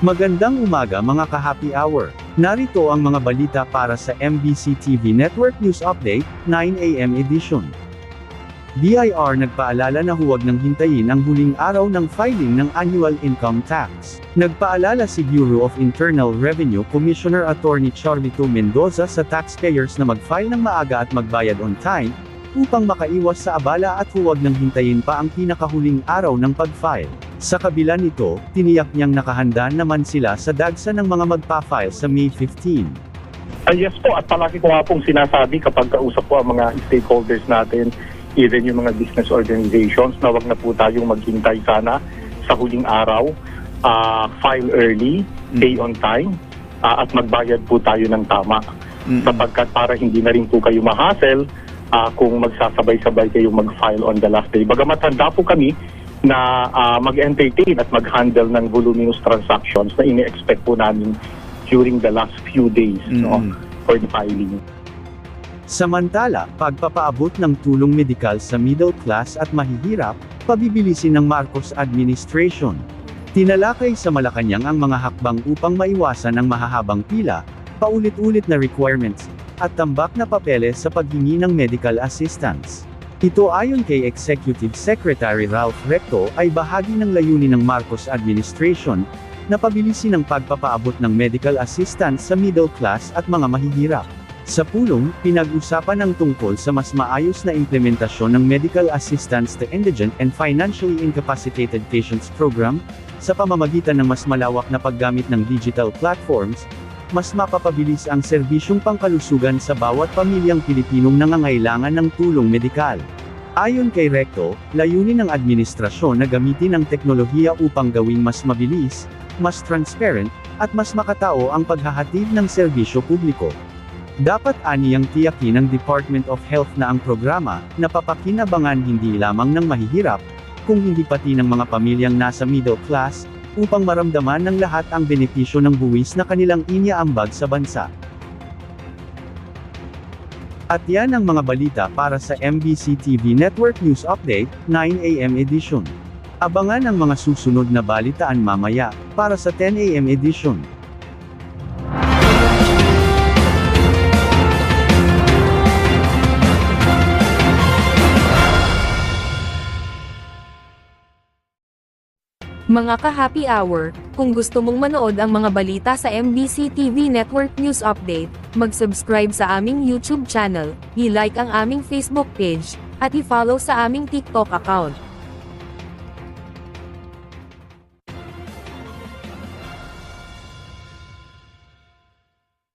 Magandang umaga mga ka-happy hour. Narito ang mga balita para sa MBC TV Network News Update, 9 AM edition. BIR nagpaalala na huwag nang hintayin ang huling araw ng filing ng annual income tax. Nagpaalala si Bureau of Internal Revenue Commissioner Attorney Charlito Mendoza sa taxpayers na mag-file ng maaga at magbayad on time, upang makaiwas sa abala at huwag nang hintayin pa ang pinakahuling araw ng pag-file. Sa kabila nito, tiniyak niyang nakahanda naman sila sa dagsa ng mga magpa-file sa May 15. Yes po, at palagi ko nga pong sinasabi kapag kausap po ang mga stakeholders natin, even yung mga business organizations, na wag na po tayong maghintay sana sa huling araw, file early, pay on time, at magbayad po tayo ng tama. Sapagkat para hindi na rin po kayo ma-hassle kung magsasabay-sabay kayong mag-file on the last day. Bagamat handa po kami na mag-entertain at mag-handle ng voluminous transactions na ini-expect po namin during the last few days for the filing. Samantala, pagpapaabot ng tulong medikal sa middle class at mahihirap, pabibilisin ng Marcos administration. Tinalakay sa Malacanang ang mga hakbang upang maiwasan ang mahahabang pila, paulit-ulit na requirements, at tambak na papeles sa paghingi ng medical assistance. Ito ayon kay Executive Secretary Ralph Recto ay bahagi ng layunin ng Marcos administration, na pabilisin ang pagpapaabot ng medical assistance sa middle class at mga mahihirap. Sa pulong, pinag-usapan ang tungkol sa mas maayos na implementasyon ng medical assistance to indigent and financially incapacitated patients program, sa pamamagitan ng mas malawak na paggamit ng digital platforms, mas mapapabilis ang serbisyong pangkalusugan sa bawat pamilyang Pilipinong nangangailangan ng tulong medikal. Ayon kay Recto, layunin ng administrasyon na gamitin ang teknolohiya upang gawing mas mabilis, mas transparent, at mas makatao ang paghahatid ng serbisyo publiko. Dapat aniyang tiyakin ng Department of Health na ang programa, napapakinabangan hindi lamang ng mahihirap, kung hindi pati ng mga pamilyang nasa middle class, upang maramdaman ng lahat ang benepisyo ng buwis na kanilang iniaambag sa bansa. At yan ang mga balita para sa MBC TV Network News Update, 9 AM edition. Abangan ang mga susunod na balitaan mamaya, para sa 10 AM edition. Mga ka-happy hour, kung gusto mong manood ang mga balita sa MBC TV Network News Update, mag-subscribe sa aming YouTube channel, i-like ang aming Facebook page, at i-follow sa aming TikTok account.